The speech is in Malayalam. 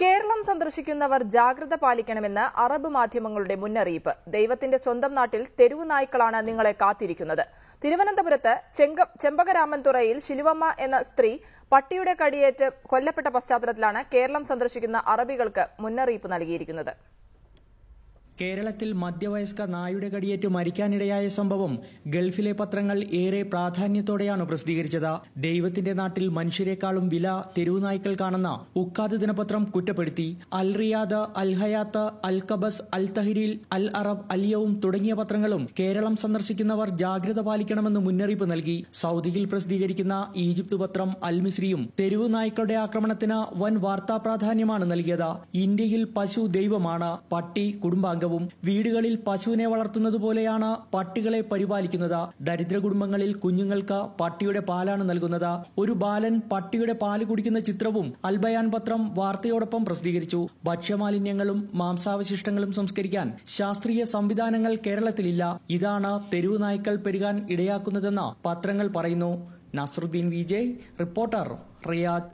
കേരളം സന്ദർശിക്കുന്നവർ ജാഗ്രത പാലിക്കണമെന്ന് അറബ് മാധ്യമങ്ങളുടെ മുന്നറിയിപ്പ്. ദൈവത്തിന്റെ സ്വന്തം നാട്ടിൽ തെരുവു നായ്ക്കളാണ് നിങ്ങളെ കാത്തിരിക്കുന്നത്. തിരുവനന്തപുരത്ത് ചെമ്പകരാമൻതുറയിൽ ശിലുവമ്മ എന്ന സ്ത്രീ പട്ടിയുടെ കടിയേറ്റ് കൊല്ലപ്പെട്ട പശ്ചാത്തലത്തിലാണ് കേരളം സന്ദർശിക്കുന്ന അറബികൾക്ക് മുന്നറിയിപ്പ് നൽകിയിരിക്കുന്നത്. കേരളത്തിൽ മധ്യവയസ്ക നായുടെ കടിയേറ്റ് മരിക്കാനിടയായ സംഭവം ഗൾഫിലെ പത്രങ്ങൾ ഏറെ പ്രാധാന്യത്തോടെയാണ് പ്രസിദ്ധീകരിച്ചത്. ദൈവത്തിന്റെ നാട്ടിൽ മനുഷ്യരെക്കാളും വില തെരുവുനായ്ക്കൾക്കാണെന്ന് ഉക്കാദ് ദിനപത്രം കുറ്റപ്പെടുത്തി. അൽ റിയാദ്, അൽ ഹയാത്ത്, അൽ കബസ്, അൽ തഹ്രീൽ, അൽ അറബ്, അൽ യൗം തുടങ്ങിയ പത്രങ്ങളും കേരളം സന്ദർശിക്കുന്നവർ ജാഗ്രത പാലിക്കണമെന്ന് മുന്നറിയിപ്പ് നൽകി. സൗദിയിൽ പ്രസിദ്ധീകരിക്കുന്ന ഈജിപ്ത് പത്രം അൽ മിസ്രിയും തെരുവു നായ്ക്കളുടെ ആക്രമണത്തിന് വൻ വാർത്താ പ്രാധാന്യമാണ് നൽകിയത്. ഇന്ത്യയിൽ പശു ദൈവമാണ്, പട്ടി കുടുംബാംഗം. വീടുകളിൽ പശുവിനെ വളർത്തുന്നത് പോലെയാണ് പട്ടികളെ പരിപാലിക്കുന്നത്. ദരിദ്ര കുടുംബങ്ങളിൽ കുഞ്ഞുങ്ങൾക്ക് പട്ടിയുടെ പാലാണ് നൽകുന്നത്. ഒരു ബാലൻ പട്ടിയുടെ പാല് കുടിക്കുന്ന ചിത്രവും അൽബയാൻ പത്രം വാർത്തയോടൊപ്പം പ്രസിദ്ധീകരിച്ചു. ഭക്ഷ്യമാലിന്യങ്ങളും മാംസാവശിഷ്ടങ്ങളും സംസ്കരിക്കാൻ ശാസ്ത്രീയ സംവിധാനങ്ങൾ കേരളത്തിലില്ല. ഇതാണ് തെരുവു നായ്ക്കൾ പെരുകാൻ ഇടയാക്കുന്നതെന്ന് പത്രങ്ങൾ പറയുന്നു. Nasaruddin Vijay, reporter, Riyadh.